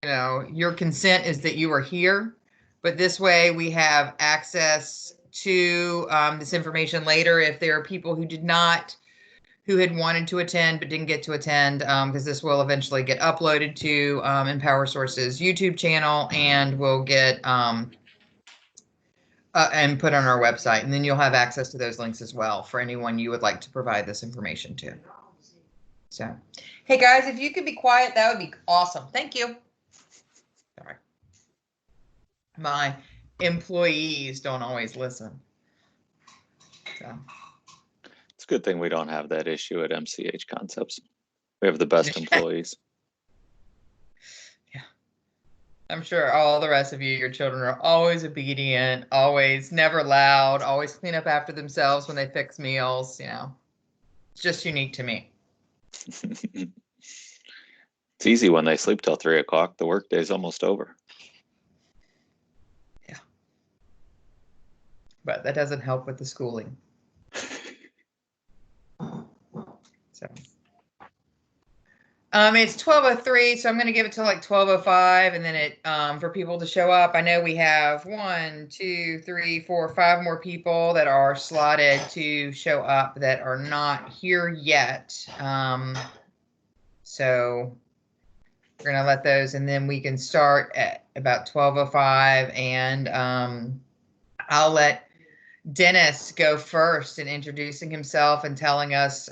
your consent is that you are here, but this way we have access to this information later if there are people who had wanted to attend but didn't get to attend, because this will eventually get uploaded to MPWRSource's YouTube channel and will get and put on our website. And then you'll have access to those links as well for anyone you would like to provide this information to. So, hey guys, if you could be quiet, that would be awesome. Thank you. Sorry. My employees don't always listen. So. It's a good thing we don't have that issue at MCH Concepts. We have the best employees. Yeah. I'm sure all the rest of you, your children are always obedient, always never loud, always clean up after themselves when they fix meals. It's just unique to me. It's easy when they sleep till 3 o'clock. The workday's almost over. Yeah. But that doesn't help with the schooling. So it's 12:03, so I'm going to give it to like 12:05, and then it for people to show up. I know we have 1, 2, 3, 4, 5 more people that are slotted to show up that are not here yet. So we're going to let those, and then we can start at about 12:05, and I'll let Dennis go first in introducing himself and telling us,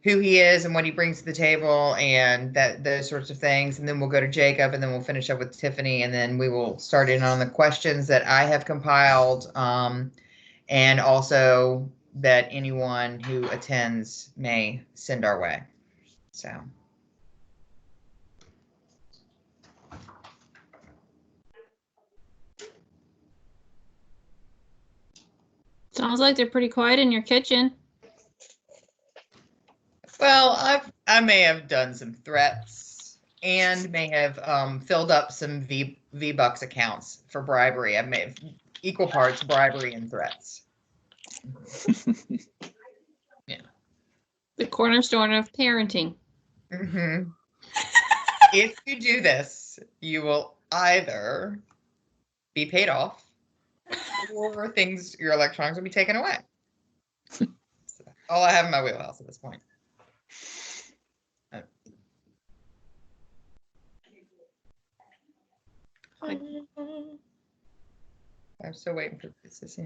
who he is and what he brings to the table and those sorts of things. And then we'll go to Jacob, and then we'll finish up with Tiffany, and then we will start in on the questions that I have compiled, and also that anyone who attends may send our way. So. Sounds like they're pretty quiet in your kitchen. Well, I may have done some threats and may have filled up some V-Bucks accounts for bribery. I may have equal parts bribery and threats. Yeah. The cornerstone of parenting. Mm-hmm. If you do this, you will either be paid off or your electronics will be taken away. So, all I have in my wheelhouse at this point. I'm still waiting for this.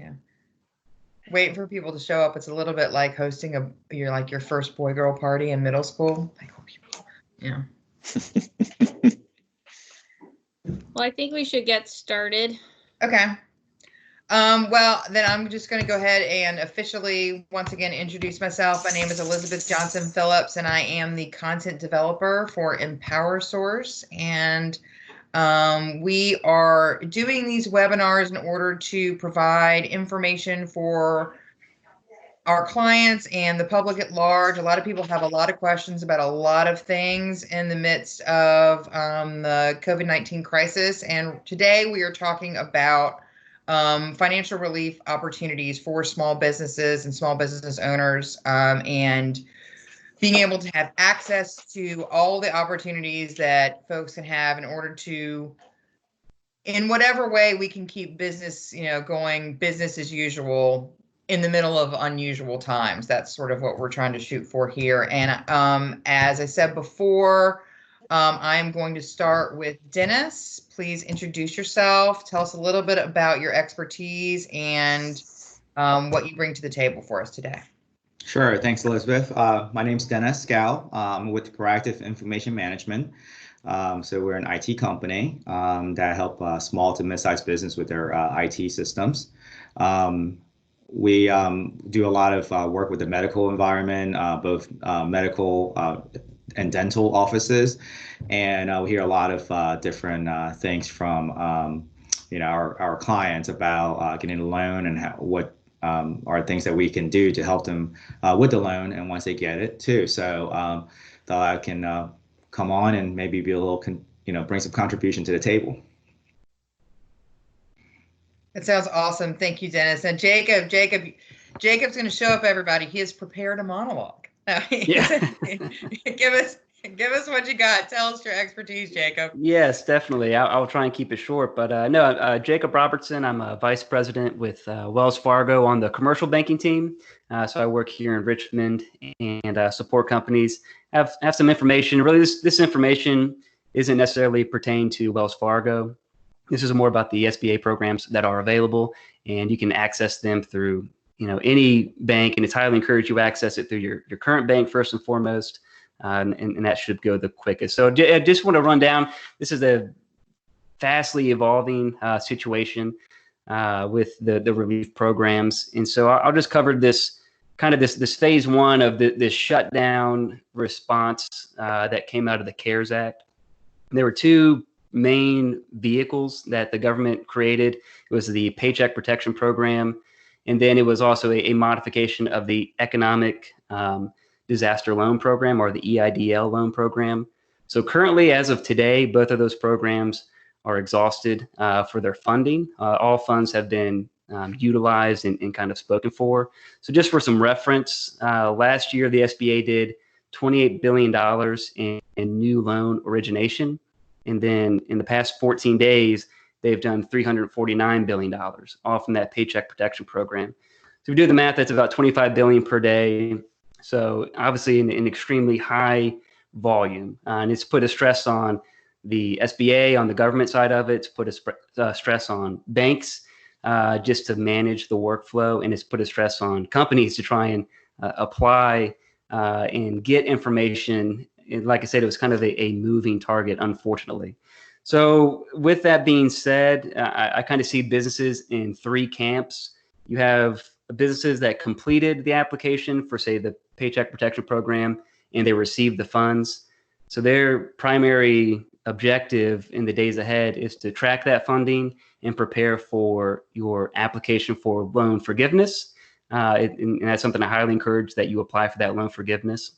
Waiting for people to show up. It's a little bit like hosting your first boy-girl party in middle school. Yeah. Well, I think we should get started. Okay. Well, then I'm just going to go ahead and officially, once again, introduce myself. My name is Elizabeth Johnson Phillips, and I am the content developer for MPWRSource. And we are doing these webinars in order to provide information for our clients and the public at large. A lot of people have a lot of questions about a lot of things in the midst of the COVID-19 crisis. And today we are talking about financial relief opportunities for small businesses and small business owners, and being able to have access to all the opportunities that folks can have in order to, in whatever way we can keep business, going business as usual in the middle of unusual times. That's sort of what we're trying to shoot for here. And as I said before, I'm going to start with Dennis. Please introduce yourself. Tell us a little bit about your expertise and what you bring to the table for us today. Sure. Thanks, Elizabeth. My name's Dennis Scow. I'm with Proactive Information Management. So we're an IT company that help small to mid-sized business with their IT systems. We do a lot of work with the medical environment, both medical and dental offices, and we hear a lot of different things from our clients about getting a loan and what are things that we can do to help them with the loan and once they get it too. So thought I can come on and maybe be a little bring some contribution to the table. That sounds awesome. Thank you, Dennis. And Jacob's going to show up, everybody. He has prepared a monologue. Yeah. give us Give us what you got. Tell us your expertise, Jacob. Yes, definitely. I'll try and keep it short. But no, Jacob Robertson. I'm a vice president with Wells Fargo on the commercial banking team. So I work here in Richmond and support companies. Have some information. Really, this information isn't necessarily pertain to Wells Fargo. This is more about the SBA programs that are available, and you can access them through any bank, and it's highly encouraged you access it through your current bank first and foremost. And that should go the quickest. So I just want to run down. This is a fastly evolving situation with the relief programs, and so I'll just cover this phase one of this shutdown response that came out of the CARES Act. There were two main vehicles that the government created. It was the Paycheck Protection Program, and then it was also a modification of the Economic Disaster Loan Program, or the EIDL loan program. So currently, as of today, both of those programs are exhausted for their funding. All funds have been utilized and kind of spoken for. So just for some reference, last year the SBA did $28 billion in new loan origination. And then in the past 14 days, they've done $349 billion, all from that Paycheck Protection Program. So if we do the math, that's about $25 billion per day. So obviously an extremely high volume, and it's put a stress on the SBA on the government side of it. It's put a stress on banks just to manage the workflow, and it's put a stress on companies to try and apply and get information. And like I said, it was kind of a moving target, unfortunately. So with that being said, I kind of see businesses in three camps. You have businesses that completed the application for, say, the Paycheck Protection Program, and they received the funds. So their primary objective in the days ahead is to track that funding and prepare for your application for loan forgiveness. And that's something I highly encourage, that you apply for that loan forgiveness.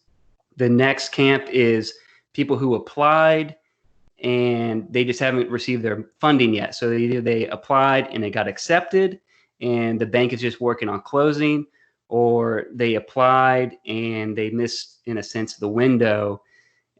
The next camp is people who applied and they just haven't received their funding yet. So either they applied and it got accepted and the bank is just working on closing, or they applied and they missed, in a sense, the window,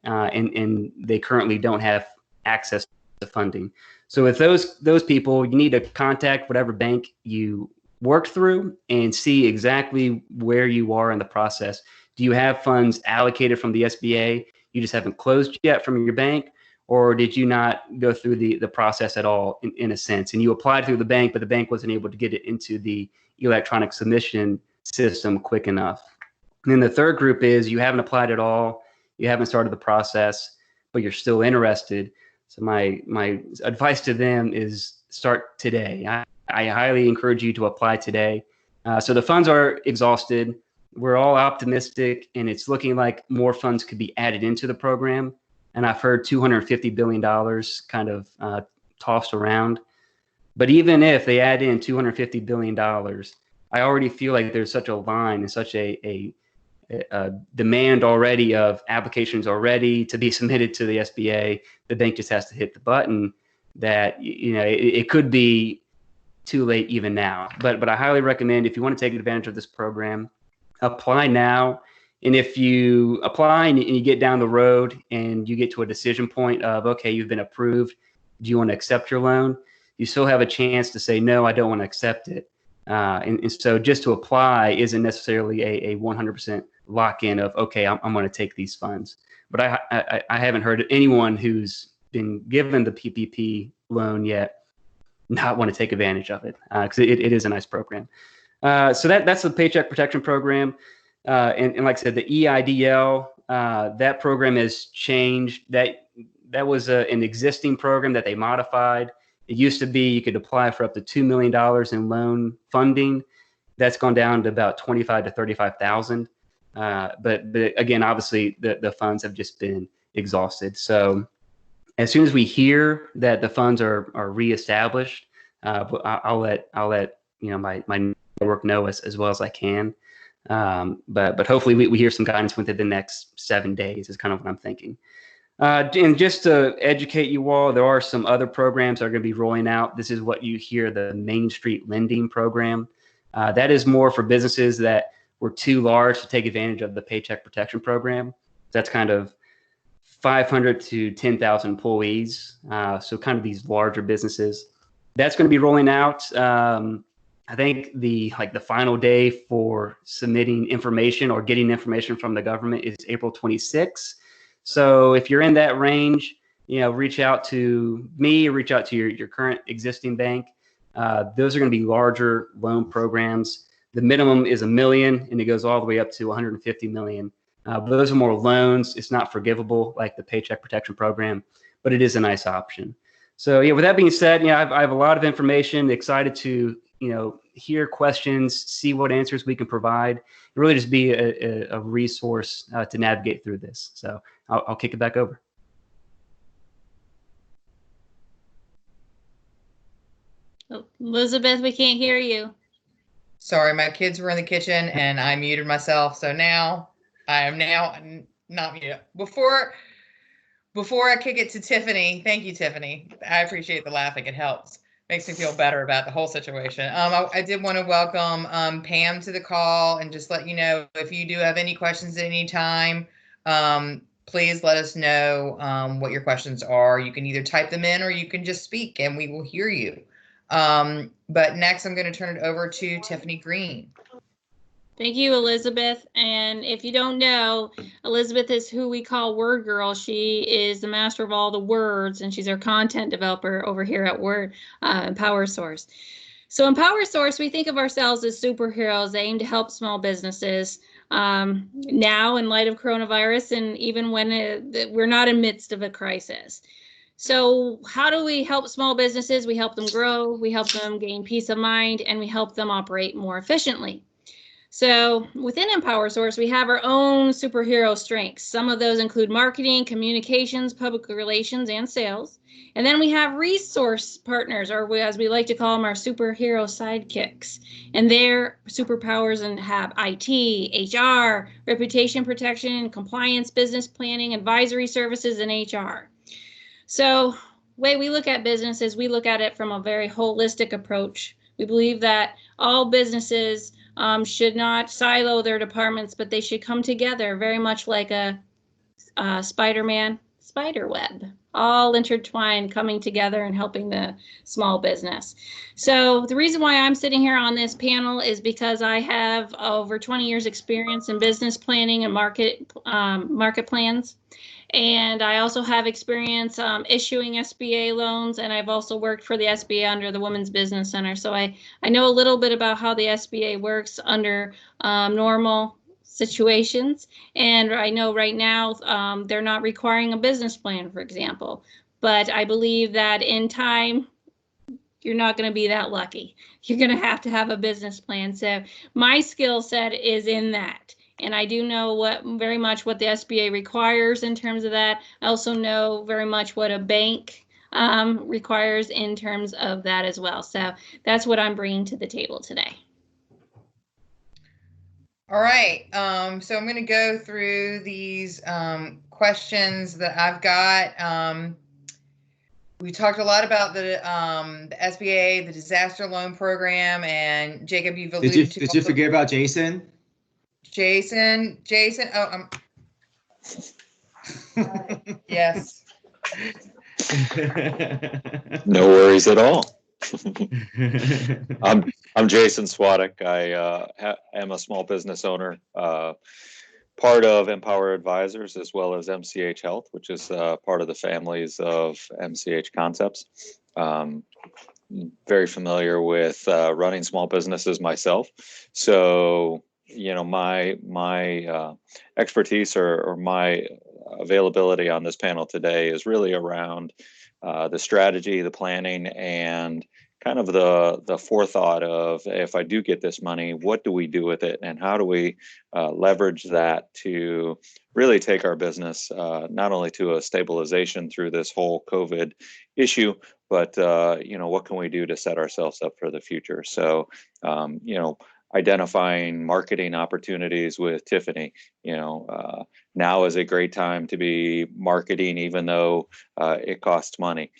and they currently don't have access to funding. So with those people, you need to contact whatever bank you work through and see exactly where you are in the process. Do you have funds allocated from the SBA? You just haven't closed yet from your bank? Or did you not go through the process at all, in a sense? And you applied through the bank, but the bank wasn't able to get it into the electronic submission system quick enough. And then the third group is you haven't applied at all, you haven't started the process, but you're still interested. So my advice to them is start today. I highly encourage you to apply today. So the funds are exhausted. We're all optimistic, and it's looking like more funds could be added into the program. And I've heard $250 billion kind of tossed around. But even if they add in $250 billion, I already feel like there's such a line and such a demand already of applications already to be submitted to the SBA. The bank just has to hit the button, that it could be too late even now. But I highly recommend, if you want to take advantage of this program, apply now. And if you apply and you get down the road and you get to a decision point of, okay, you've been approved, do you want to accept your loan? You still have a chance to say, no, I don't want to accept it. And so just to apply isn't necessarily a 100% lock-in of, okay, I'm going to take these funds. But I haven't heard of anyone who's been given the PPP loan yet not want to take advantage of it, because it is a nice program. So that's the Paycheck Protection Program. And like I said, the EIDL, that program has changed. That was an existing program that they modified. It used to be you could apply for up to $2 million in loan funding. That's gone down to about $25,000 to $35,000. But again, obviously the funds have just been exhausted. So as soon as we hear that the funds are reestablished, I'll let my network know as well as I can. But hopefully we hear some guidance within the next 7 days is kind of what I'm thinking. And just to educate you all, there are some other programs that are going to be rolling out. This is what you hear, the Main Street Lending Program. That is more for businesses that were too large to take advantage of the Paycheck Protection Program. That's kind of 500 to 10,000 employees. So kind of these larger businesses. That's going to be rolling out. I think the final day for submitting information or getting information from the government is April 26th. So if you're in that range, reach out to me, reach out to your current existing bank. Those are going to be larger loan programs. The minimum is $1 million, and it goes all the way up to $150 million. But those are more loans. It's not forgivable like the Paycheck Protection Program, but it is a nice option. So yeah, with that being said, I have a lot of information. Excited to hear questions, see what answers we can provide, and really just be a resource to navigate through this. So I'll kick it back over. Elizabeth, we can't hear you. Sorry, my kids were in the kitchen and I muted myself. So now I am not muted. Before I kick it to Tiffany, thank you, Tiffany. I appreciate the laughing. It helps. Makes me feel better about the whole situation. I did want to welcome Pam to the call and just let you know if you do have any questions at any time, please let us know what your questions are. You can either type them in or you can just speak and we will hear you. But next I'm going to turn it over to Tiffany Greene. Thank you, Elizabeth. And if you don't know, Elizabeth is who we call Word Girl. She is the master of all the words, and she's our content developer over here at MPWRSource. So MPWRSource, we think of ourselves as superheroes aimed to help small businesses now in light of coronavirus, and even when we're not in midst of a crisis. So how do we help small businesses? We help them grow, we help them gain peace of mind, and we help them operate more efficiently. So within MPWRSource, we have our own superhero strengths. Some of those include marketing, communications, public relations, and sales. And then we have resource partners, or as we like to call them, our superhero sidekicks. And their superpowers and have IT, HR, reputation protection, compliance, business planning, advisory services, and HR. So the way we look at business is we look at it from a very holistic approach. We believe that all businesses should not silo their departments, but they should come together very much like a Spider-Man spider web, all intertwined, coming together and helping the small business. So the reason why I'm sitting here on this panel is because I have over 20 years experience in business planning and market plans. And I also have experience issuing SBA loans, and I've also worked for the SBA under the Women's Business Center. So I know a little bit about how the SBA works under normal situations. And I know right now they're not requiring a business plan, for example. But I believe that in time, you're not going to be that lucky. You're going to have a business plan. So my skill set is in that. And I do know very much what the SBA requires in terms of that. I also know very much what a bank requires in terms of that as well. So that's what I'm bringing to the table today. All right. So I'm going to go through these questions that I've got. We talked a lot about the SBA, the Disaster Loan Program, and Jacob, you've alluded to. Did you forget about Jason? Jason. Oh, yes. No worries at all. I'm Jason Swadek. I am a small business owner, part of Empower Advisors as well as MCH Health, which is part of the families of MCH Concepts. Very familiar with running small businesses myself. So, my expertise or my availability on this panel today is really around the strategy, the planning, and kind of the forethought of, if I do get this money, what do we do with it, and how do we leverage that to really take our business not only to a stabilization through this whole COVID issue, but what can we do to set ourselves up for the future? So identifying marketing opportunities with Tiffany. Now is a great time to be marketing, even though it costs money.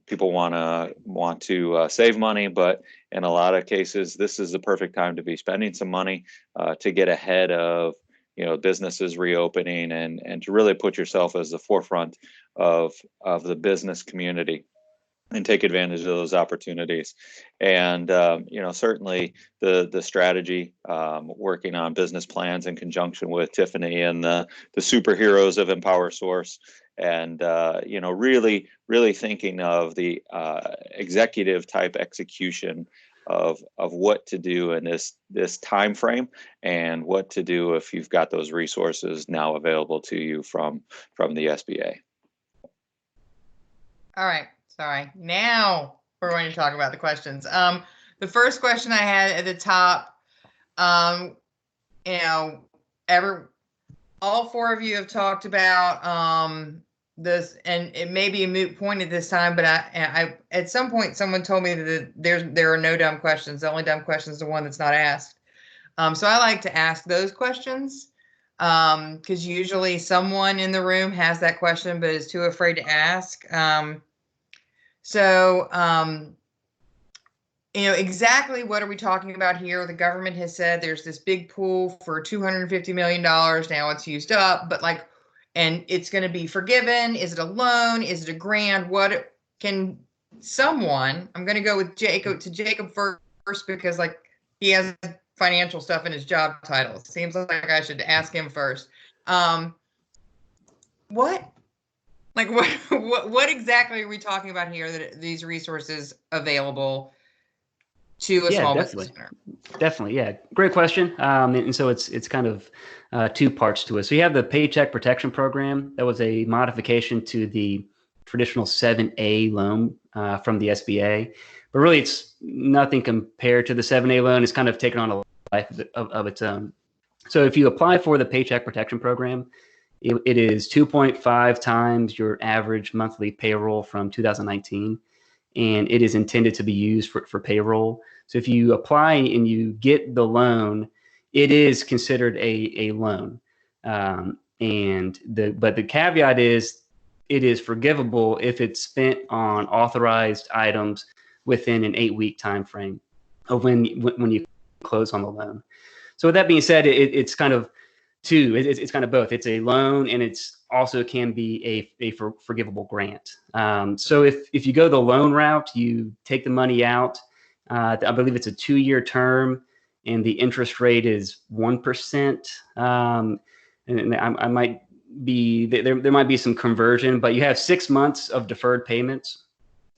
People want to save money, but in a lot of cases, this is the perfect time to be spending some money to get ahead of businesses reopening, and to really put yourself as the forefront of the business community and take advantage of those opportunities. And certainly the strategy, working on business plans in conjunction with Tiffany and the superheroes of MPWRSource, and really thinking of the executive type execution of what to do in this time frame, and what to do if you've got those resources now available to you from the SBA. All right. Sorry. Now we're going to talk about the questions. The first question I had at the top, all four of you have talked about this, and it may be a moot point at this time, but I at some point someone told me that there are no dumb questions. The only dumb question is the one that's not asked. So I like to ask those questions because usually someone in the room has that question but is too afraid to ask. Exactly what are we talking about here? The government has said there's this big pool for $250 million. Now it's used up, but and it's going to be forgiven. Is it a loan? Is it a grant? What can someone, I'm going to go with Jacob first, because he has financial stuff in his job title. It seems like I should ask him first. What exactly are we talking about here, that these resources available to a small business owner? Definitely. Yeah. Great question. And so it's kind of two parts to it. So you have the Paycheck Protection Program. That was a modification to the traditional 7A loan from the SBA, but really it's nothing compared to the 7A loan. It's kind of taken on a life of its own. So if you apply for the Paycheck Protection Program, it is 2.5 times your average monthly payroll from 2019, and it is intended to be used for payroll. So if you apply and you get the loan, it is considered a loan. But the caveat is it is forgivable if it's spent on authorized items within an 8-week time frame of when you close on the loan. So with that being said, it's kind of two. It's kind of both. It's a loan, and it's also can be a forgivable grant. So if you go the loan route, you take the money out. I believe it's a 2-year term, and the interest rate is 1%. And I might be there might be some conversion, but you have 6 months of deferred payments.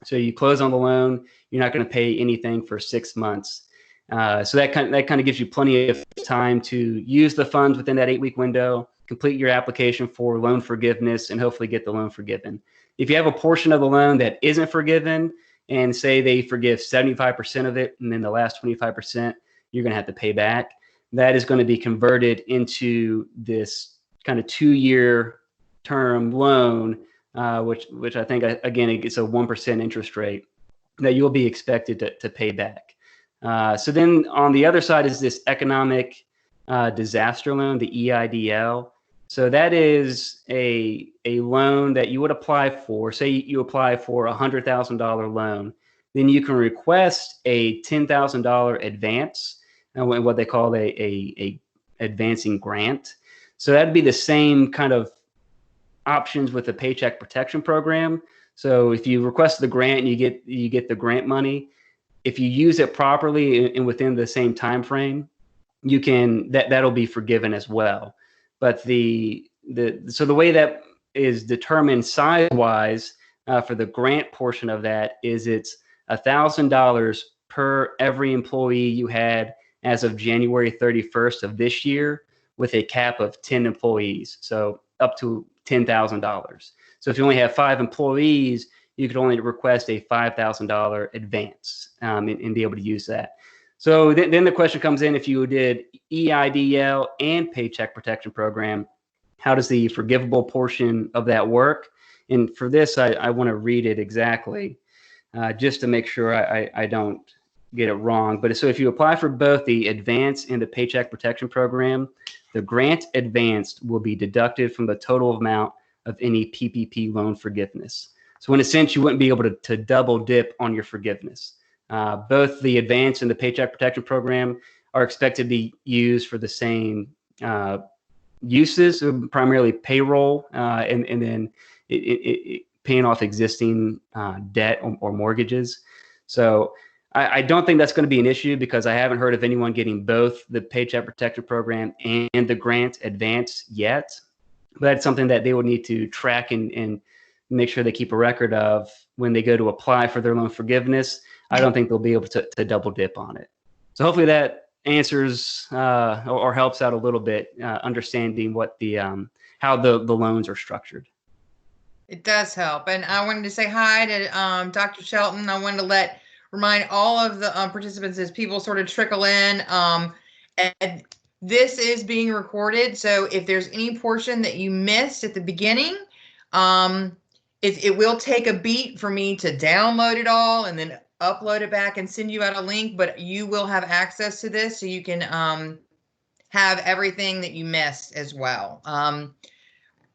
So you close on the loan, you're not going to pay anything for 6 months. So that kind of gives you plenty of time to use the funds within that 8-week window, complete your application for loan forgiveness, and hopefully get the loan forgiven. If you have a portion of the loan that isn't forgiven, and say they forgive 75% of it, and then the last 25% you're going to have to pay back, that is going to be converted into this kind of 2-year term loan, which I think, again, it's a 1% interest rate that you'll be expected to pay back. So then on the other side is this economic disaster loan, the EIDL. So that is a loan that you would apply for. Say you apply for a $100,000 loan, then you can request a $10,000 advance, and what they call a advancing grant. So that'd be the same kind of options with the Paycheck Protection Program. So if you request the grant and you get the grant money, if you use it properly and within the same time frame, you can that'll be forgiven as well. But so the way that is determined size-wise for the grant portion of that is it's $1,000 per every employee you had as of January 31st of this year, with a cap of 10 employees, so up to $10,000. So if you only have 5 employees, you could only request a $5,000 advance and be able to use that. So then the question comes in, if you did EIDL and Paycheck Protection Program, how does the forgivable portion of that work? And for this, I want to read it exactly just to make sure I don't get it wrong. But so if you apply for both the advance and the Paycheck Protection Program, the grant advanced will be deducted from the total amount of any PPP loan forgiveness. So in a sense, you wouldn't be able to double dip on your forgiveness. Both the advance and the Paycheck Protection Program are expected to be used for the same uses, primarily payroll, and then it paying off existing debt or mortgages. So I don't think that's going to be an issue because I haven't heard of anyone getting both the Paycheck Protection Program and the grant advance yet. But that's something that they will need to track and make sure they keep a record of when they go to apply for their loan forgiveness. I don't think they'll be able to double dip on it. So hopefully that answers or helps out a little bit understanding what the how the loans are structured. It does help. And I wanted to say hi to Dr. Shelton. I wanted to remind all of the participants as people sort of trickle in. And this is being recorded. So if there's any portion that you missed at the beginning, it will take a beat for me to download it all and then upload it back and send you out a link, but you will have access to this so you can have everything that you missed as well.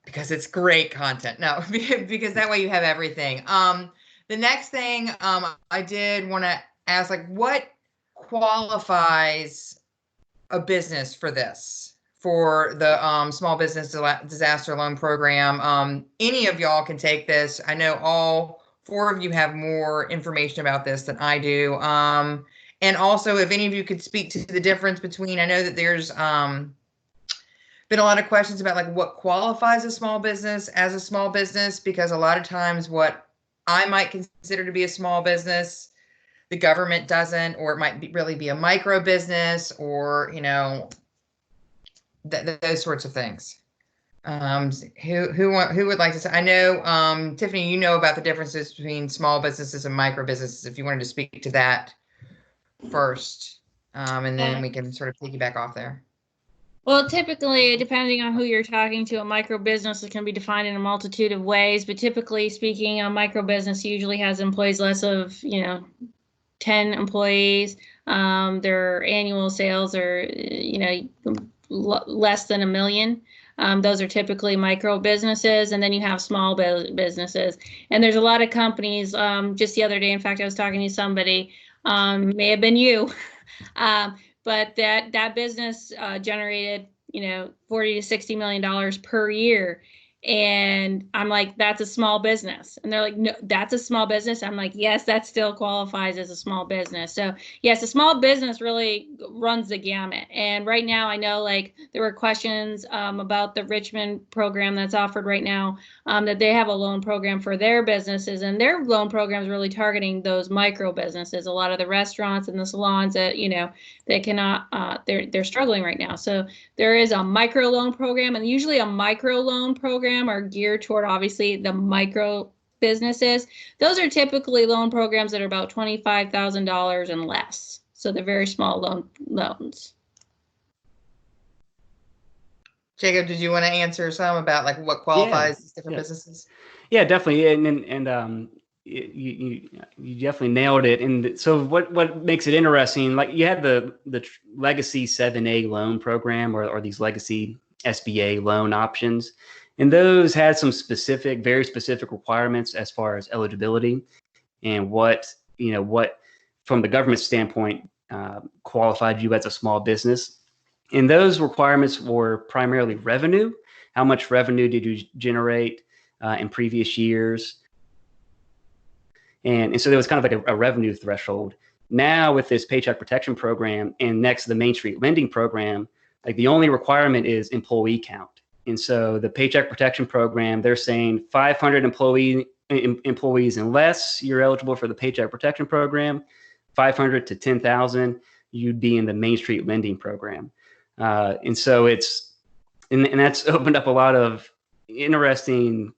Because it's great content. No, because that way you have everything. The next thing I did want to ask, like, what qualifies a business for this, for the Small Business Disaster Loan Program? Any of y'all can take this. I know all 4 of you have more information about this than I do. And also, if any of you could speak to the difference between, I know that there's been a lot of questions about like what qualifies a small business as a small business, because a lot of times what I might consider to be a small business, the government doesn't, or it might really be a micro business, or, you know, those sorts of things. Who would like to say? I know, Tiffany, you know about the differences between small businesses and micro businesses. If you wanted to speak to that first, and then we can sort of piggyback off there. Well, typically, depending on who you're talking to, a micro business can be defined in a multitude of ways. But typically speaking, a micro business usually has employees less of, 10 employees. Their annual sales are, less than $1 million. Those are typically micro businesses. And then you have small businesses. And there's a lot of companies. Just the other day, in fact, I was talking to somebody, may have been you. But that business generated, $40 to $60 million per year. And I'm like, that's a small business. And they're like, no, that's a small business. I'm like, yes, that still qualifies as a small business. So yes, a small business really runs the gamut. And right now, I know like there were questions about the Richmond program that's offered right now, that they have a loan program for their businesses, and their loan program is really targeting those micro businesses. A lot of the restaurants and the salons that, they cannot, they're struggling right now. So there is a micro loan program, and usually a micro loan program are geared toward obviously the micro businesses. Those are typically loan programs that are about $25,000 and less. So they're very small loans. Jacob, did you want to answer some about like what qualifies these different businesses? Yeah, definitely. And you definitely nailed it. And so what makes it interesting, like you had the legacy 7A loan program or these legacy SBA loan options. And those had some very specific requirements as far as eligibility and what from the government standpoint qualified you as a small business. And those requirements were primarily revenue. How much revenue did you generate in previous years? And so there was kind of like a revenue threshold. Now with this Paycheck Protection Program and next the Main Street Lending Program, like the only requirement is employee count. And so the Paycheck Protection Program, they're saying 500 employees and less, you're eligible for the Paycheck Protection Program. 500 to 10,000, you'd be in the Main Street Lending Program. And so and that's opened up a lot of interesting,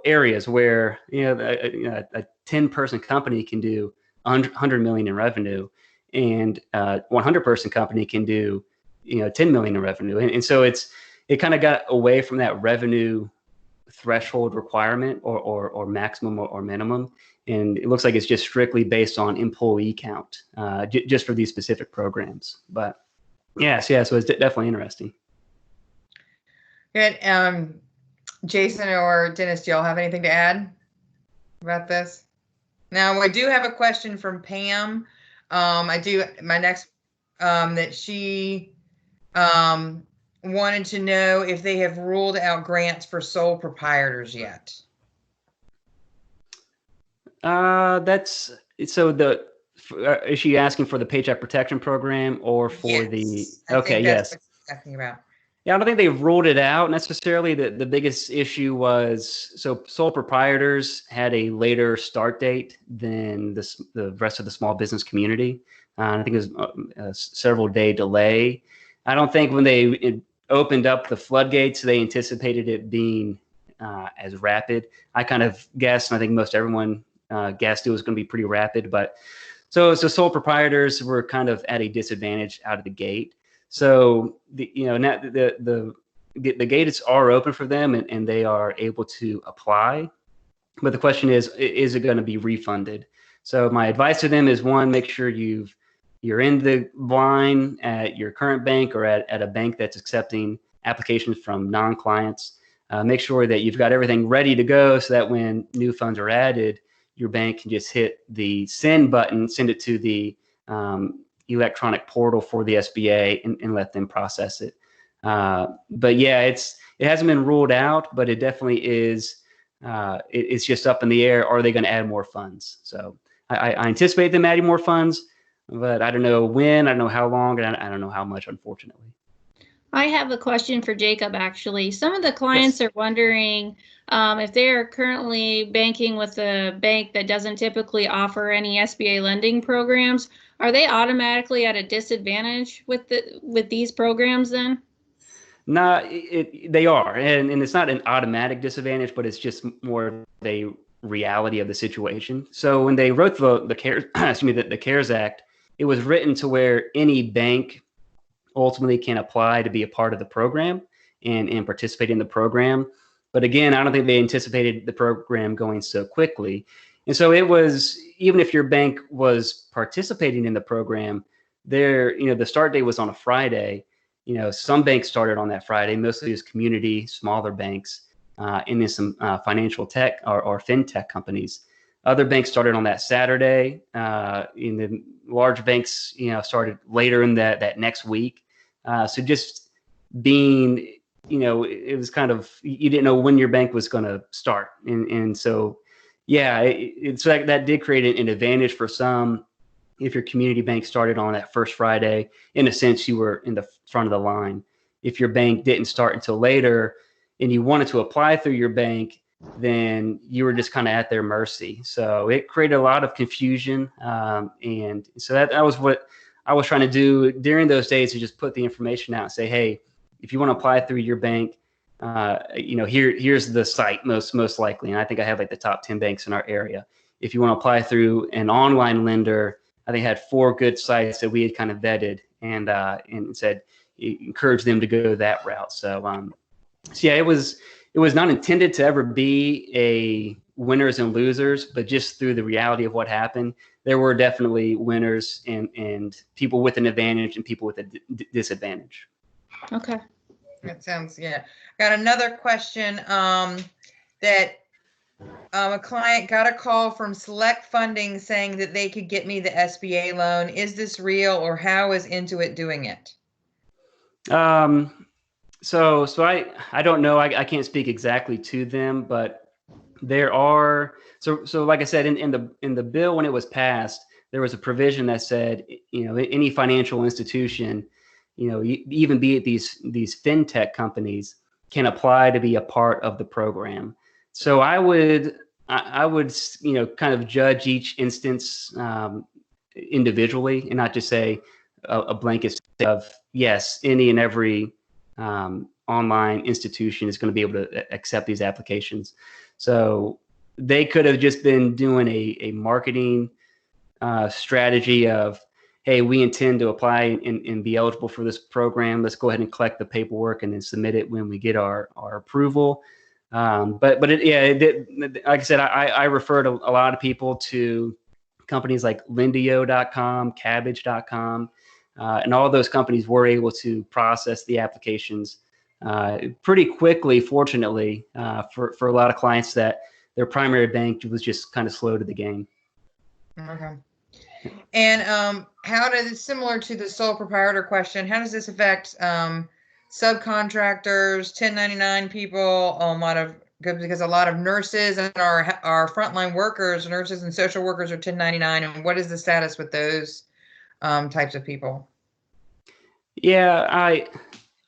areas where, a 10-person company can do 100 million in revenue, and a 100-person company can do, 10 million in revenue. And so it kind of got away from that revenue threshold requirement or maximum or minimum. And it looks like it's just strictly based on employee count, just for these specific programs. But so it's definitely interesting. Good. Jason or Dennis, do y'all have anything to add about this? Now, I do have a question from Pam. My next, that she wanted to know if they have ruled out grants for sole proprietors yet. That's so the is she asking for the Paycheck Protection Program or for Yes, the? Okay, that's yes. what she's asking about. Yeah, I don't think they've ruled it out necessarily. The biggest issue was so sole proprietors had a later start date than the rest of the small business community. I think it was a several day delay. I don't think when they opened up the floodgates, they anticipated it being as rapid. I kind of guessed, and I think most everyone guessed it was going to be pretty rapid. But so sole proprietors were kind of at a disadvantage out of the gate. So now the gates are open for them and they are able to apply. But the question is it going to be refunded? So my advice to them is, one, make sure you're in the line at your current bank or at a bank that's accepting applications from non-clients. Make sure that you've got everything ready to go so that when new funds are added, your bank can just hit the send button, send it to the electronic portal for the SBA and let them process it. But yeah, it hasn't been ruled out, but it definitely is. It's just up in the air. Are they going to add more funds? So I anticipate them adding more funds, but I don't know when, I don't know how long, and I don't know how much, unfortunately. I have a question for Jacob, actually. Some of the clients are wondering if they are currently banking with a bank that doesn't typically offer any SBA lending programs. Are they automatically at a disadvantage with these programs then? No, they are, and it's not an automatic disadvantage, but it's just more of a reality of the situation. So when they wrote the CARES Act, it was written to where any bank ultimately can apply to be a part of the program and participate in the program. But again, I don't think they anticipated the program going so quickly. And so it was, even if your bank was participating in the program, the start date was on a Friday. Some banks started on that Friday, mostly as community, smaller banks, and then some financial tech or fintech companies. Other banks started on that Saturday. In the large banks, started later in that next week. So just being, it was kind of, you didn't know when your bank was going to start. And so, yeah, it's like that did create an advantage for some. If your community bank started on that first Friday, in a sense, you were in the front of the line. If your bank didn't start until later and you wanted to apply through your bank, then you were just kind of at their mercy. So it created a lot of confusion. And so that was what I was trying to do during those days, to just put the information out and say, hey, if you want to apply through your bank, here's the site most likely. And I think I have like the top 10 banks in our area. If you want to apply through an online lender, I think I had 4 good sites that we had kind of vetted and said, encourage them to go that route. So yeah, it was not intended to ever be a winners and losers, but just through the reality of what happened, there were definitely winners and people with an advantage and people with a disadvantage. Okay. That sounds, yeah. Got another question that a client got a call from Select Funding saying that they could get me the SBA loan. Is this real, or how is Intuit doing it? So I don't know. I can't speak exactly to them, but there are so like I said, in the bill when it was passed, there was a provision that said, any financial institution, even be it these fintech companies, can apply to be a part of the program. So I would kind of judge each instance individually and not just say a blanket of yes, any and every online institution is going to be able to accept these applications. So they could have just been doing a marketing strategy of, hey, we intend to apply and be eligible for this program. Let's go ahead and collect the paperwork and then submit it when we get our approval. But it did, like I said, I referred a lot of people to companies like Lendio.com, Cabbage.com, and all of those companies were able to process the applications pretty quickly, fortunately, for a lot of clients that their primary bank was just kind of slow to the game. Okay. And how does, similar to the sole proprietor question, how does this affect subcontractors, 1099 people, a lot of good because a lot of nurses and our frontline workers, nurses and social workers are 1099. And what is the status with those types of people? Yeah,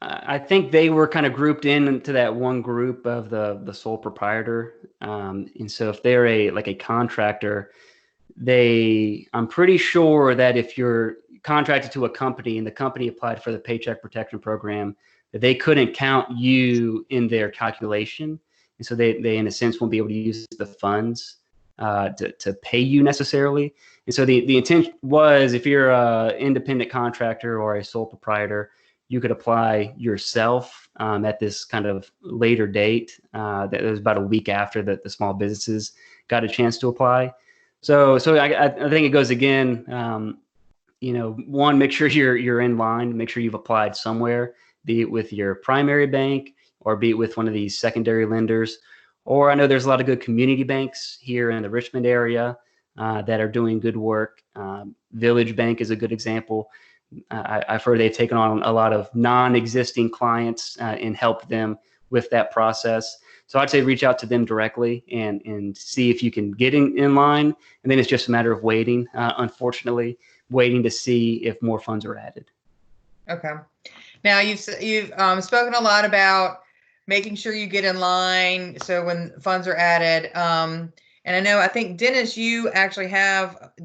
I think they were kind of grouped into that one group of the sole proprietor. And so if they're a contractor, I'm pretty sure that if you're contracted to a company and the company applied for the Paycheck Protection Program, that they couldn't count you in their calculation. And so they in a sense won't be able to use the funds to pay you necessarily. And so the intent was, if you're an independent contractor or a sole proprietor, you could apply yourself at this kind of later date. That was about a week after the small businesses got a chance to apply. So I think it goes again. One, make sure you're in line. Make sure you've applied somewhere, be it with your primary bank or be it with one of these secondary lenders. Or I know there's a lot of good community banks here in the Richmond area that are doing good work. Village Bank is a good example. I've heard they've taken on a lot of non-existing clients and helped them with that process. So I'd say reach out to them directly and see if you can get in line. And then it's just a matter of waiting, unfortunately, waiting to see if more funds are added. Okay. Now you've spoken a lot about making sure you get in line so when funds are added. And I think Dennis, you actually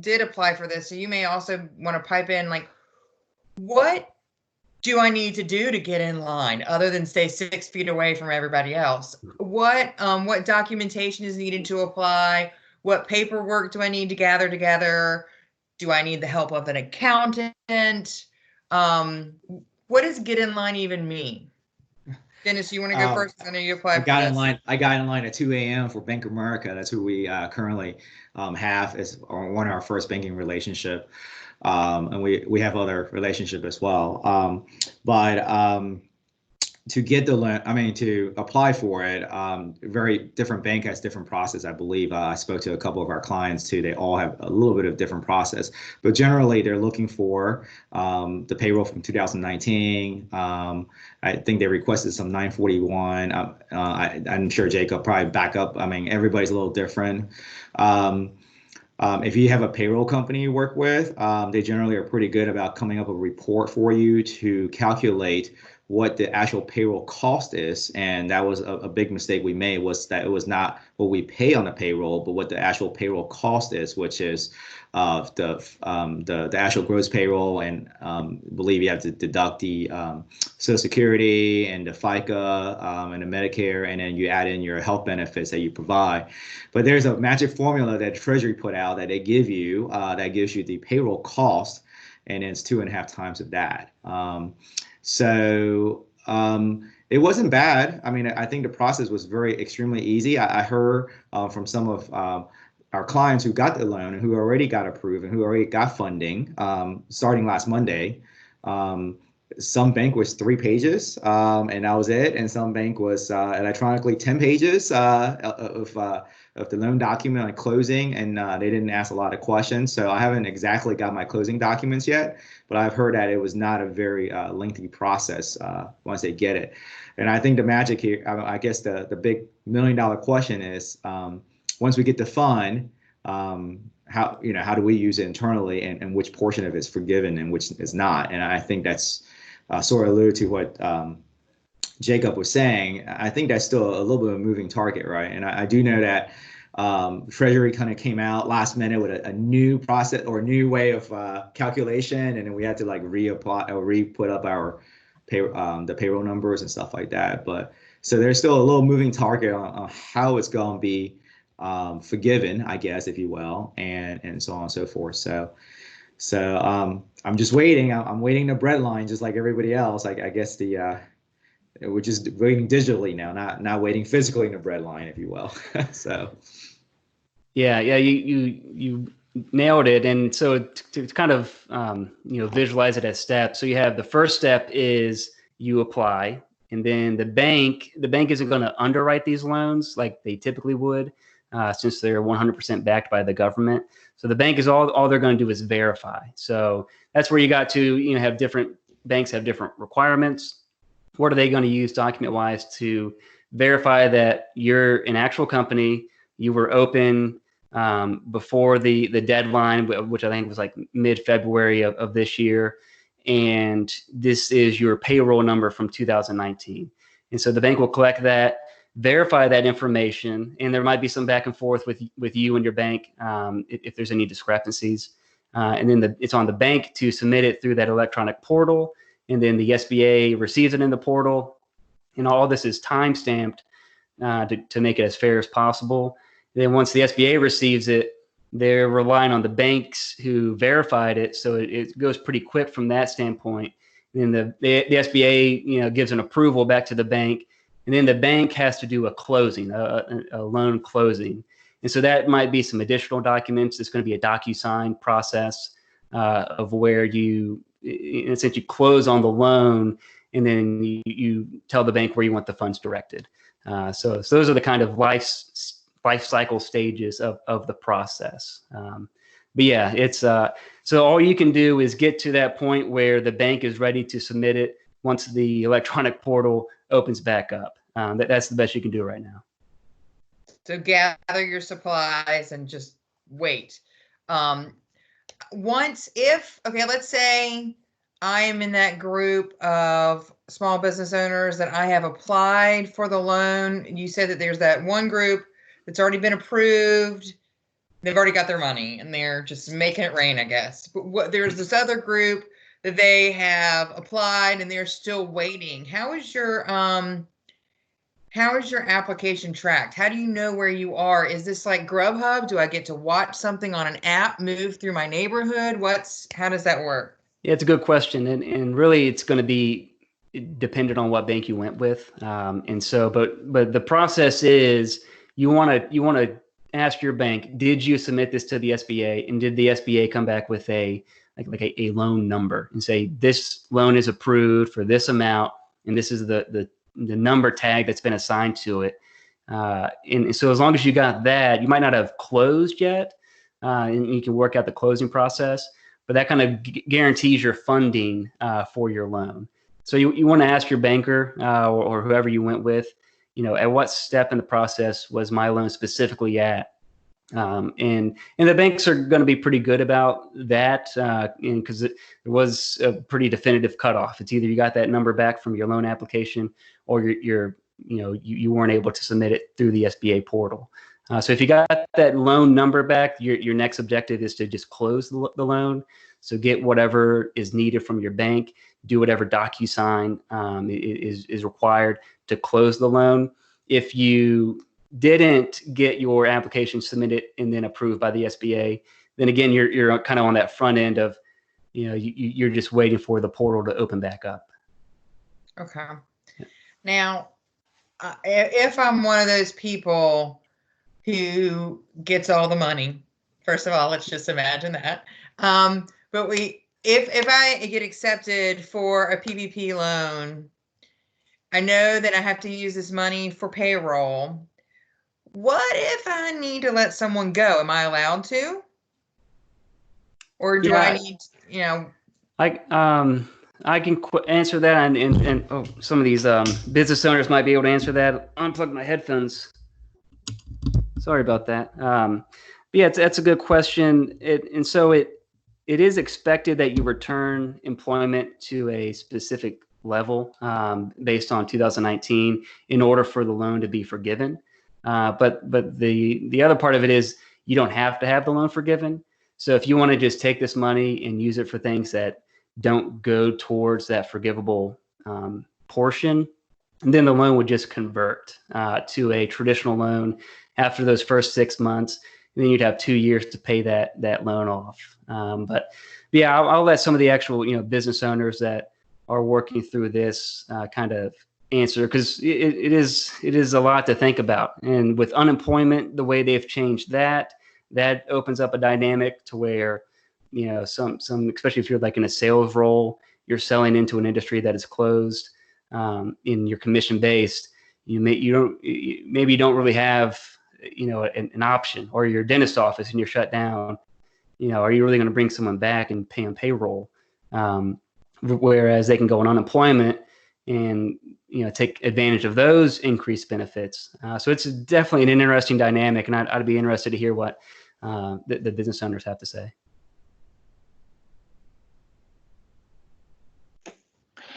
did apply for this. So you may also want to pipe in, like, what do I need to do to get in line other than stay 6 feet away from everybody else? What documentation is needed to apply? What paperwork do I need to gather together? Do I need the help of an accountant? What does get in line even mean? Dennis, you want to go first? I know you applied for this. I got in line at 2 a.m. for Bank of America. That's who we currently have as one of our first banking relationship. And we have other relationship as well. But to get the loan, to apply for it, very different bank has different process, I believe. I spoke to a couple of our clients too. They all have a little bit of different process, but generally they're looking for the payroll from 2019. I think they requested some 941. I'm sure Jacob probably back up. Everybody's a little different. If you have a payroll company you work with, they generally are pretty good about coming up with a report for you to calculate what the actual payroll cost is. And that was a big mistake we made, was that it was not what we pay on the payroll, but what the actual payroll cost is, which is the actual gross payroll. And believe you have to deduct the Social Security and the FICA and the Medicare, and then you add in your health benefits that you provide. But there's a magic formula that Treasury put out that they give you that gives you the payroll cost, and it's 2.5 times of that. So it wasn't bad. I think the process was extremely easy. I heard from some of our clients who got the loan and who already got approved and who already got funding starting last Monday. Some bank was 3 pages and that was it. And some bank was electronically 10 pages of the loan document on closing, and they didn't ask a lot of questions. So I haven't exactly got my closing documents yet, but I've heard that it was not a very lengthy process once they get it. And I think the magic here, I guess the big $1 million question is, once we get the fund, how do we use it internally, and which portion of it is forgiven and which is not? And I think that's sort of alluded to what Jacob was saying. I think that's still a little bit of a moving target, right? And I do know that Treasury kind of came out last minute with a new process or a new way of calculation, and then we had to reapply or re-put up our the payroll numbers and stuff like that. But so there's still a little moving target on how it's going to be forgiven, I guess, if you will, and so on and so forth. So I'm just waiting. I'm waiting the bread line just like everybody else. I guess we're just waiting digitally now, not waiting physically in the bread line, if you will. So. Yeah, you nailed it. And so to kind of visualize it as steps. So you have the first step is you apply, and then the bank isn't going to underwrite these loans like they typically would, since they're 100% backed by the government. So the bank is all they're going to do is verify. So that's where you got to have different banks have different requirements. what are they going to use document-wise to verify that you're an actual company, you were open before the deadline, which I think was like mid-February of this year, and this is your payroll number from 2019. And so the bank will collect that, verify that information, and there might be some back and forth with you and your bank if there's any discrepancies. And then it's on the bank to submit it through that electronic portal, and then the SBA receives it in the portal. And all this is time-stamped to make it as fair as possible. Then once the SBA receives it, they're relying on the banks who verified it, so it goes pretty quick from that standpoint. And then the SBA, gives an approval back to the bank, and then the bank has to do a closing, a loan closing. And so that might be some additional documents. It's going to be a DocuSign process of where you, in a sense, you close on the loan, and then you tell the bank where you want the funds directed. So those are the kind of life cycle stages of the process. But yeah, it's so all you can do is get to that point where the bank is ready to submit it once the electronic portal opens back up. That's the best you can do right now. So gather your supplies and just wait. Let's say I am in that group of small business owners that I have applied for the loan. You said that there's that one group that's already been approved. They've already got their money and they're just making it rain, I guess. But there's this other group that they have applied and they're still waiting. How is your application tracked? How do you know where you are? Is this like Grubhub? Do I get to watch something on an app move through my neighborhood? How does that work? Yeah, it's a good question. And really it's going to be dependent on what bank you went with. And so, but the process is you want to ask your bank, did you submit this to the SBA? And did the SBA come back with a loan number and say, this loan is approved for this amount, and this is the number tag that's been assigned to it. And so as long as you got that, you might not have closed yet, and you can work out the closing process, but that kind of guarantees your funding for your loan. So you want to ask your banker or whoever you went with, at what step in the process was my loan specifically at? And the banks are going to be pretty good about that because there was a pretty definitive cutoff. It's either you got that number back from your loan application, or you weren't able to submit it through the SBA portal. So if you got that loan number back, your next objective is to just close the loan. So get whatever is needed from your bank, do whatever DocuSign is required to close the loan. If you didn't get your application submitted and then approved by the SBA, then again, you're kind of on that front end of, you're just waiting for the portal to open back up. Okay. Now, if I'm one of those people who gets all the money, first of all, let's just imagine that. But if I get accepted for a PPP loan, I know that I have to use this money for payroll. What if I need to let someone go? Am I allowed to? Or do I need, I can answer that, and some of these business owners might be able to answer that. Unplug my headphones. Sorry about that. Yeah, that's a good question. It is expected that you return employment to a specific level based on 2019 in order for the loan to be forgiven. But the other part of it is you don't have to have the loan forgiven. So if you want to just take this money and use it for things that don't go towards that forgivable portion, and then the loan would just convert to a traditional loan after those first 6 months. And then you'd have 2 years to pay that loan off. But yeah, I'll let some of the actual business owners that are working through this kind of answer, because it is a lot to think about. And with unemployment, the way they've changed that opens up a dynamic to where some especially if you're like in a sales role, you're selling into an industry that is closed, in your commission based. Maybe you don't really have an option, or your dentist office and you're shut down. Are you really going to bring someone back and pay on payroll? Whereas they can go on unemployment and take advantage of those increased benefits. So it's definitely an interesting dynamic, and I'd be interested to hear what the business owners have to say.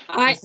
I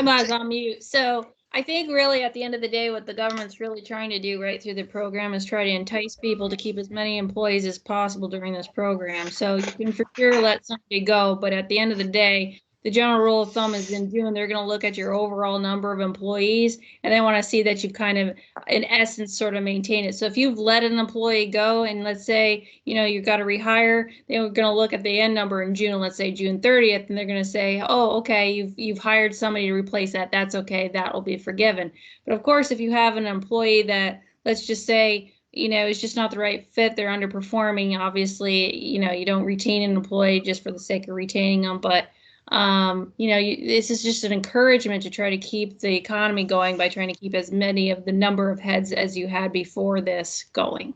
was on mute. So I think really at the end of the day, what the government's really trying to do right through the program is try to entice people to keep as many employees as possible during this program. So you can for sure let somebody go, but at the end of the day, the general rule of thumb is in June, they're going to look at your overall number of employees, and they want to see that you kind of, in essence, sort of maintain it. So if you've let an employee go, and let's say, you've got to rehire, they're going to look at the end number in June, let's say June 30th, and they're going to say, oh, okay, you've hired somebody to replace that. That's okay. That will be forgiven. But of course, if you have an employee that, let's just say, it's just not the right fit, they're underperforming, obviously, you don't retain an employee just for the sake of retaining them. But this is just an encouragement to try to keep the economy going by trying to keep as many of the number of heads as you had before this going.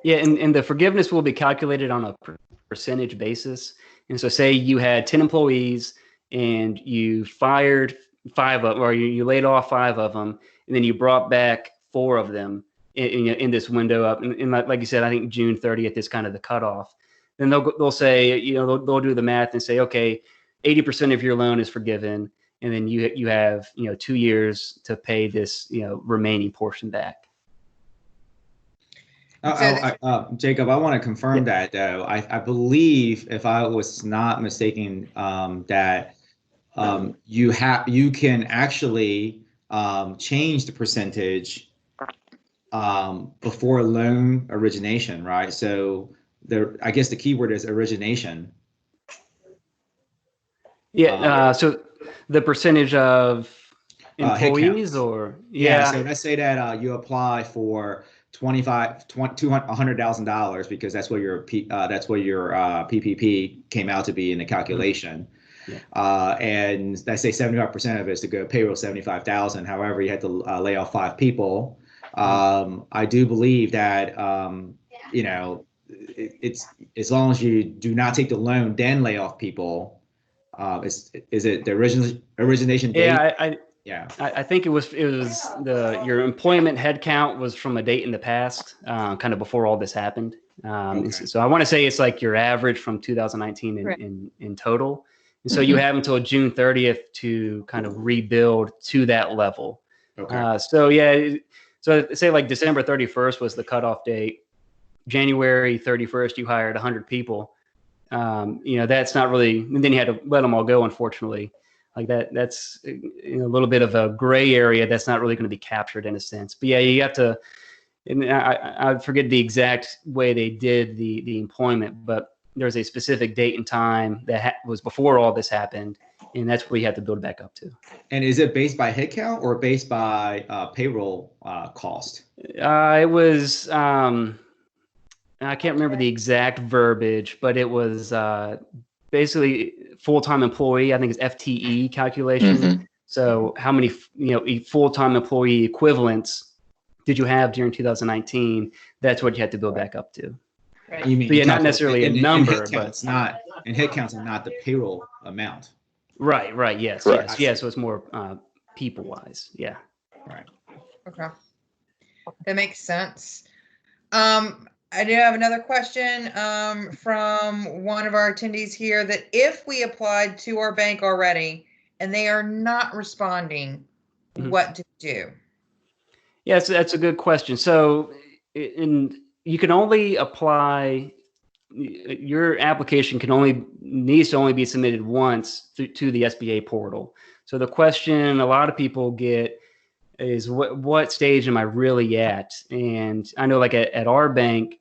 Yeah, and the forgiveness will be calculated on a percentage basis. And so say you had 10 employees and you fired 5 of, or you laid off 5 of them, and then you brought back 4 of them in this window up. And like you said, I think June 30th is kind of the cutoff. Then they'll say, they'll do the math and say, okay, 80% of your loan is forgiven, and then you have 2 years to pay this remaining portion back. Jacob, I want to confirm that though. I believe, if I was not mistaken, that you can actually change the percentage before loan origination, right? So I guess the key word is origination. Yeah. So the percentage of employees, or So let's say that you apply for $100,000 because that's what your PPP came out to be in the calculation. And let's say 75% of it is to go payroll 75,000. However, you had to lay off 5 people. I do believe that it's as long as you do not take the loan, then lay off people. Is it the origination date? I think it was your employment headcount was from a date in the past, kind of before all this happened. So I want to say it's like your average from 2019 in total. And so you have until June 30th to kind of rebuild to that level. So say like December 31st was the cutoff date. January 31st, you hired 100 people. That's not really, and then you had to let them all go, unfortunately. Like that's a little bit of a gray area that's not really going to be captured in a sense. But yeah, you have to, and I forget the exact way they did the employment, but there's a specific date and time that was before all this happened, and that's what you have to build back up to. And is it based by headcount or based by payroll cost? It was, I can't remember the exact verbiage, but it was basically full-time employee. I think it's FTE calculation. So how many full-time employee equivalents did you have during 2019? That's what you had to build back up to. Right. You mean, so yeah, not necessarily a number, but headcounts are not the payroll amount. Right. Yes. Correct. Yes. Yeah. So it's more people-wise. Yeah. Right. Okay. That makes sense. I do have another question from one of our attendees here, that if we applied to our bank already and they are not responding, what do we do? Yes, that's a good question. So you can only apply, your application needs to only be submitted once to the SBA portal. So the question a lot of people get is what stage am I really at? And I know like at our bank,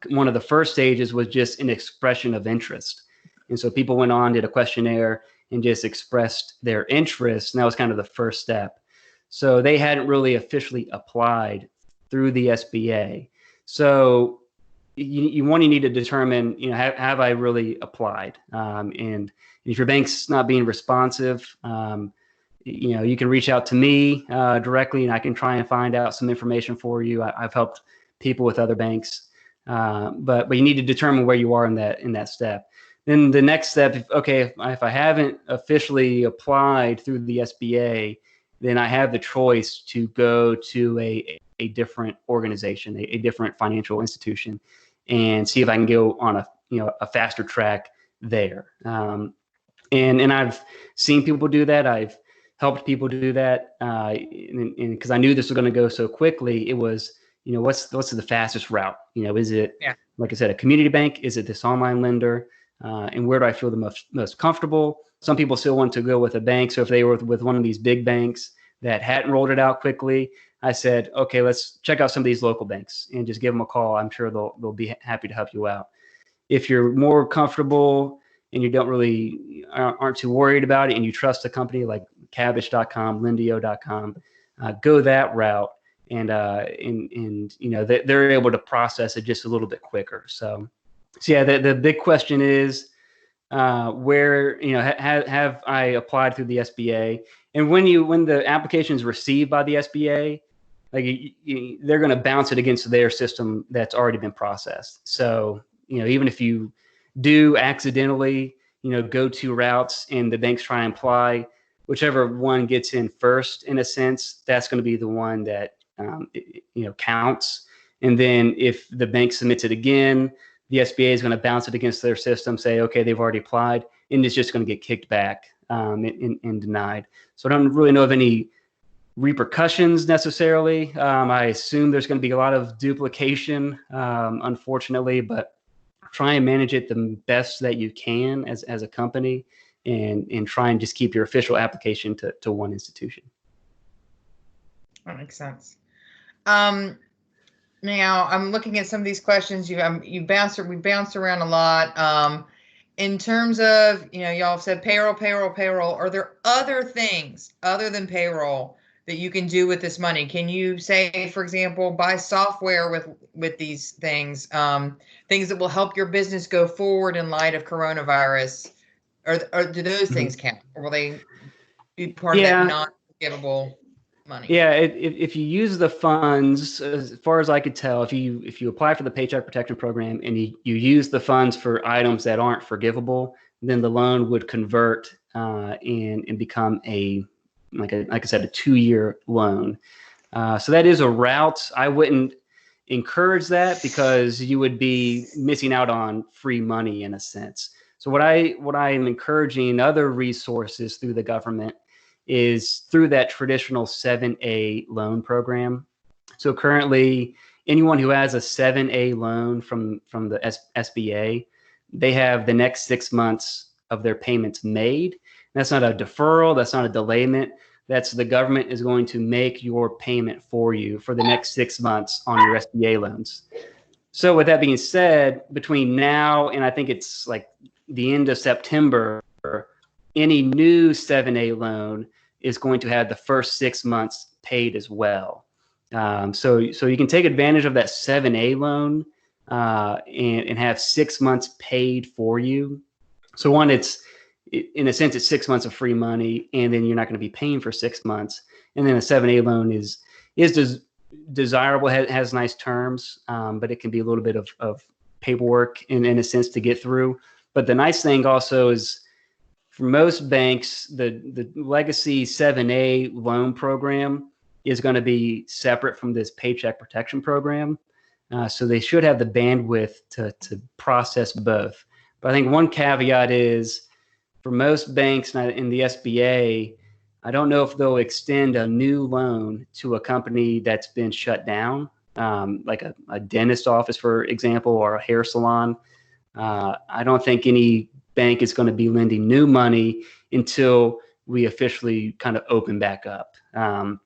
one of the first stages was just an expression of interest. And so people went on, did a questionnaire and just expressed their interest. And that was kind of the first step. So they hadn't really officially applied through the SBA. So you need to determine, have I really applied? And if your bank's not being responsive, you can reach out to me directly, and I can try and find out some information for you. I've helped people with other banks, but you need to determine where you are in that step. then the next step, if I haven't officially applied through the SBA, then I have the choice to go to a different organization, a different financial institution, and see if I can go on a faster track there. And I've seen people do that. I've helped people do that. And because I knew this was going to go so quickly, it was, what's the fastest route? Is it, like I said, a community bank? Is it this online lender? And where do I feel the most comfortable? Some people still want to go with a bank. So if they were with one of these big banks that hadn't rolled it out quickly, I said, okay, let's check out some of these local banks and just give them a call. I'm sure they'll be happy to help you out. If you're more comfortable and you aren't too worried about it, and you trust a company like Kabbage.com, Lendio.com, go that route, and they're able to process it just a little bit quicker. So yeah, the big question is, where have I applied through the SBA? And when the application is received by the SBA, they're going to bounce it against their system that's already been processed. So even if you do accidentally go two routes and the banks try and apply, whichever one gets in first, in a sense, that's going to be the one that counts. And then if the bank submits it again, the SBA is going to bounce it against their system, say, okay, they've already applied, and it's just going to get kicked back and denied. So I don't really know of any repercussions necessarily. I assume there's going to be a lot of duplication, unfortunately, but try and manage it the best that you can as a company, and try and just keep your official application to one institution. That makes sense. Now I'm looking at some of these questions. We bounced around a lot. In terms of, y'all have said payroll. Are there other things other than payroll that you can do with this money? Can you say, for example, buy software with these things, things that will help your business go forward in light of coronavirus? Or do those things count? Or will they be part of that non-forgivable money? Yeah, if you use the funds, as far as I could tell, if you apply for the Paycheck Protection Program and you use the funds for items that aren't forgivable, then the loan would convert and become like I said, a 2-year loan. So that is a route. I wouldn't encourage that, because you would be missing out on free money in a sense. So what I am encouraging other resources through the government is through that traditional 7A loan program. So currently, anyone who has a 7A loan from the SBA, they have the next 6 months of their payments made. That's not a deferral. That's not a delayment. That's the government is going to make your payment for you for the next 6 months on your SBA loans. So with that being said, between now and I think it's like the end of September, any new 7A loan is going to have the first 6 months paid as well. So you can take advantage of that 7A loan and have 6 months paid for you. So one, in a sense, it's 6 months of free money, and then you're not going to be paying for 6 months. And then a 7A loan is desirable, has nice terms, but it can be a little bit of paperwork in a sense to get through. But the nice thing also is, for most banks, the legacy 7A loan program is going to be separate from this Paycheck Protection Program. So they should have the bandwidth to process both. But I think one caveat is, for most banks in the SBA, I don't know if they'll extend a new loan to a company that's been shut down, like a dentist office, for example, or a hair salon. I don't think any bank is going to be lending new money until we officially kind of open back up. And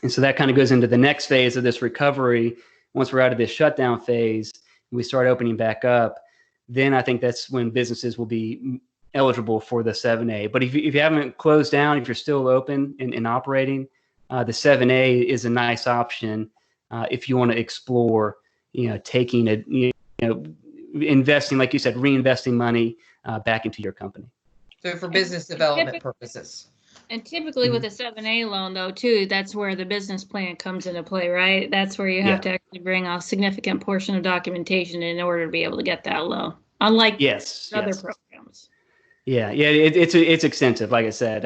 so that kind of goes into the next phase of this recovery. Once we're out of this shutdown phase and we start opening back up, then I think that's when businesses will be eligible for the 7A. But if you haven't closed down, if you're still open and operating, the 7A is a nice option if you want to explore, taking investing, like you said, reinvesting money back into your company. So for business development purposes. And typically with a 7A loan, though, too, that's where the business plan comes into play, right? That's where you have to actually bring a significant portion of documentation in order to be able to get that loan, unlike other programs. Yeah, it's extensive, like I said.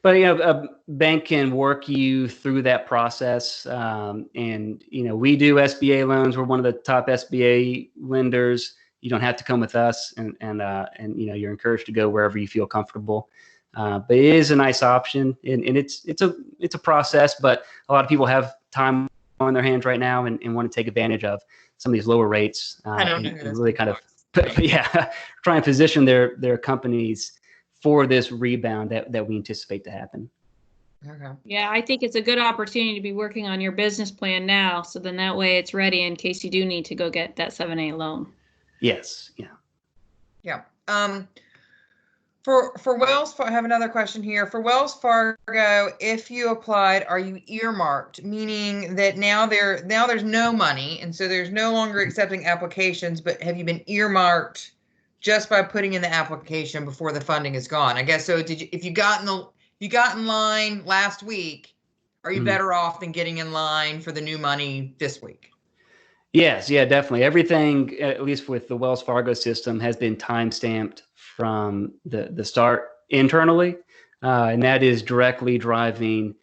But a bank can work you through that process. And we do SBA loans. We're one of the top SBA lenders. You don't have to come with us, and you're encouraged to go wherever you feel comfortable. But it is a nice option, and it's a process. But a lot of people have time on their hands right now and want to take advantage of some of these lower rates and really kind of. Yeah, try and position their companies for this rebound that we anticipate to happen. Okay. Yeah, I think it's a good opportunity to be working on your business plan now, so then that way it's ready in case you do need to go get that 7A loan. Yes. Yeah. Yeah. For Wells, I have another question here. For Wells Fargo, if you applied, are you earmarked? Meaning that now there's no money, and so there's no longer accepting applications. But have you been earmarked just by putting in the application before the funding is gone? I guess so. If you got in line last week, are you better off than getting in line for the new money this week? Yes, yeah, definitely. Everything, at least with the Wells Fargo system, has been time-stamped from the start internally, and that is directly driving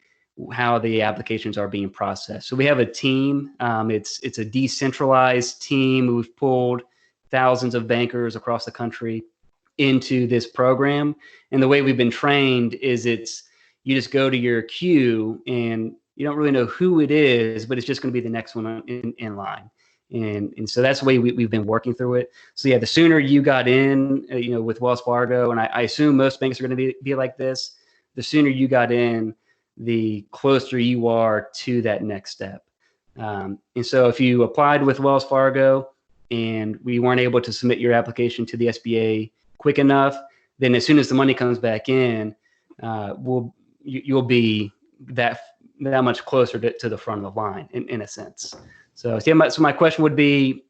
how the applications are being processed. So we have a team. It's a decentralized team. We've pulled thousands of bankers across the country into this program, and the way we've been trained is you just go to your queue and you don't really know who it is, but it's just going to be the next one in line. And so that's the way we've been working through it. So yeah, the sooner you got in, with Wells Fargo, and I assume most banks are going to be like this, the sooner you got in, the closer you are to that next step. And so if you applied with Wells Fargo and we weren't able to submit your application to the SBA quick enough, then as soon as the money comes back in, you'll be that much closer to the front of the line in a sense. So my question would be,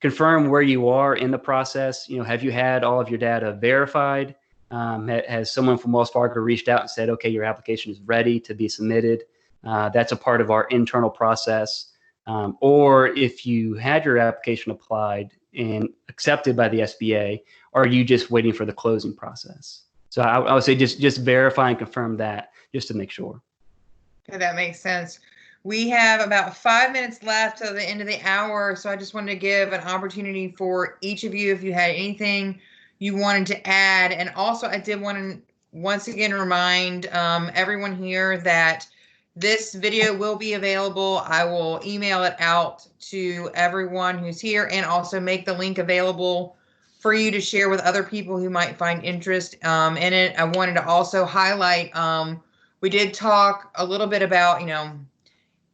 confirm where you are in the process. Have you had all of your data verified? Has someone from Wells Fargo reached out and said, okay, your application is ready to be submitted? That's a part of our internal process. Or if you had your application applied and accepted by the SBA, are you just waiting for the closing process? So I would say just verify and confirm that just to make sure. Okay, that makes sense. We have about 5 minutes left to the end of the hour, so I just wanted to give an opportunity for each of you if you had anything you wanted to add. And also, I did want to once again remind everyone here that this video will be available. I will email it out to everyone who's here and also make the link available for you to share with other people who might find interest in it. I wanted to also highlight, we did talk a little bit about,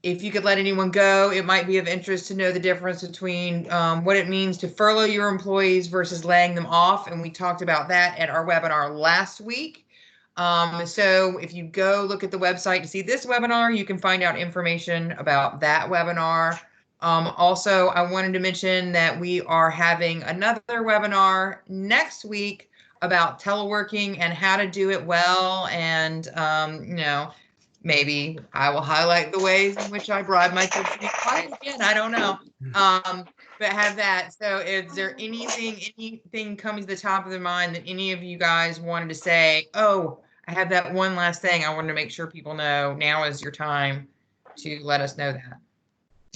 if you could let anyone go, it might be of interest to know the difference between what it means to furlough your employees versus laying them off. And we talked about that at our webinar last week. So if you go look at the website to see this webinar, you can find out information about that webinar. Also, I wanted to mention that we are having another webinar next week about teleworking and how to do it well. And, maybe I will highlight the ways in which I bribe my kids to be quiet again. I don't know. But have that. So is there anything coming to the top of their mind that any of you guys wanted to say, oh, I have that one last thing I wanted to make sure people know. Now is your time to let us know that.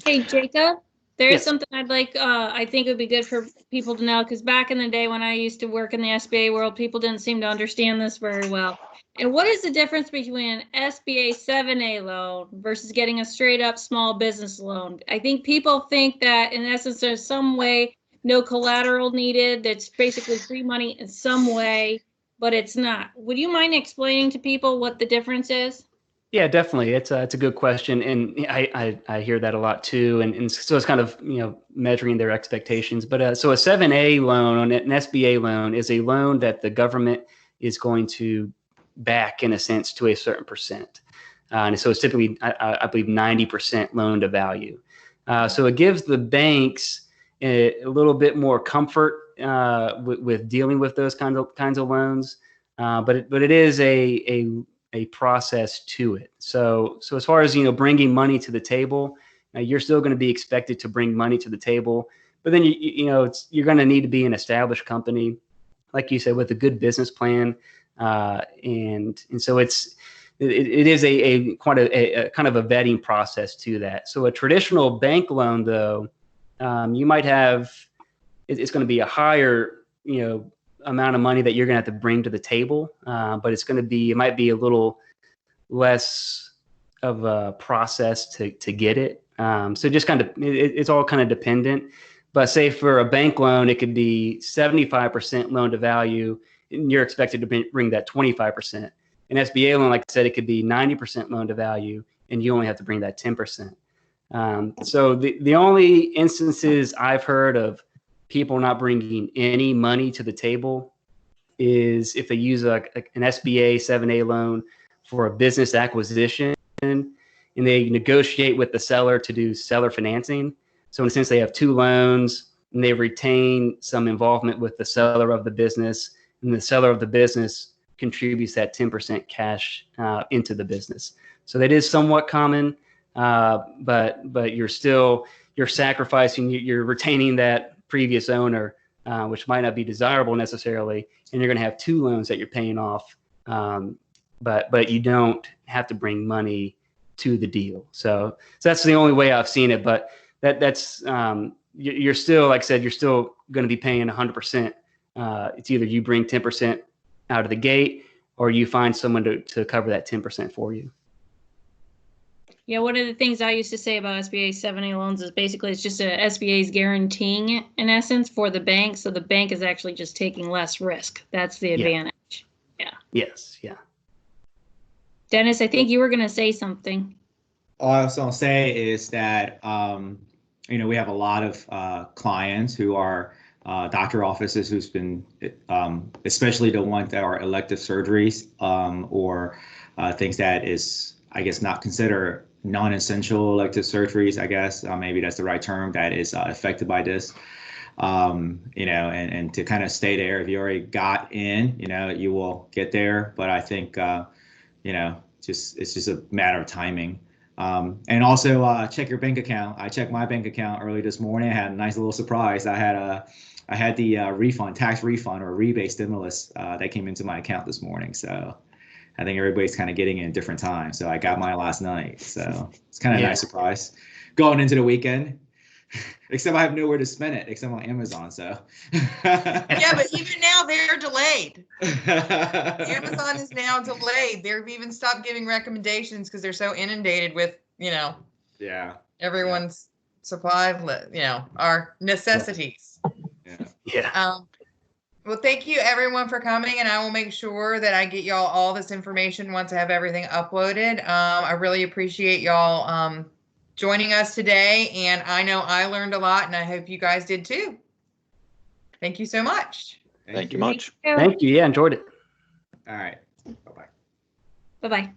Hey, Jacob, there's Yes. something I'd like, I think it would be good for people to know, because back in the day when I used to work in the SBA world, people didn't seem to understand this very well. And what is the difference between an SBA 7A loan versus getting a straight up small business loan? I think people think that in essence, there's some way, no collateral needed, that's basically free money in some way, but it's not. Would you mind explaining to people what the difference is? Yeah, definitely. It's a good question, and I hear that a lot too. And so it's kind of measuring their expectations. But so a 7A loan, an SBA loan, is a loan that the government is going to back in a sense to a certain percent, and so it's typically I believe 90% loan to value. So it gives the banks a little bit more comfort with dealing with those kinds of loans. But it is a process to it. So as far as bringing money to the table, you're still going to be expected to bring money to the table, but then you're going to need to be an established company. like you said, with a good business plan, and so it is a quite a kind of a vetting process to that. So a traditional bank loan, though, you might have, it's going to be a higher, amount of money that you're going to have to bring to the table, but it might be a little less of a process to get it. So just kind of, it's all kind of dependent. But say for a bank loan, it could be 75% loan to value, and you're expected to bring that 25%. An SBA loan, like I said, it could be 90% loan to value, and you only have to bring that 10%. So the only instances I've heard of people not bringing any money to the table is if they use an SBA 7A loan for a business acquisition, and they negotiate with the seller to do seller financing. So in a sense, they have two loans, and they retain some involvement with the seller of the business, and the seller of the business contributes that 10% cash into the business. So that is somewhat common, but you're sacrificing, you're retaining that previous owner, which might not be desirable necessarily, and you're going to have two loans that you're paying off, but you don't have to bring money to the deal. So that's the only way I've seen it, but that's you're still, like I said, you're still going to be paying 100%. It's either you bring 10% out of the gate, or you find someone to cover that 10% for you. Yeah, one of the things I used to say about SBA 7A loans is basically it's just SBA's guaranteeing it in essence for the bank. So the bank is actually just taking less risk. That's the advantage. Yeah. Yes. Yeah. Dennis, I think you were going to say something. All I was going to say is that, we have a lot of clients who are doctor offices who's been, especially the ones that are elective surgeries or things that is, I guess, not considered non-essential elective surgeries, I guess, maybe that's the right term, that is affected by this. And to kind of stay there, if you already got in, you will get there. But I think, it's just a matter of timing. And also check your bank account. I checked my bank account early this morning. I had a nice little surprise. I had the tax refund or rebate stimulus that came into my account this morning. So I think everybody's kind of getting it at different times. So I got mine last night. So it's kind of a nice surprise going into the weekend. Except I have nowhere to spend it except on Amazon. So yeah, but even now they're delayed. Amazon is now delayed. They've even stopped giving recommendations because they're so inundated with, everyone's supply, our necessities. Yeah. Well, thank you everyone for coming, and I will make sure that I get y'all all this information once I have everything uploaded. I really appreciate y'all joining us today, and I know I learned a lot, and I hope you guys did too. Thank you so much. Thank you much. Thank you. Yeah, enjoyed it. All right. Bye-bye. Bye-bye.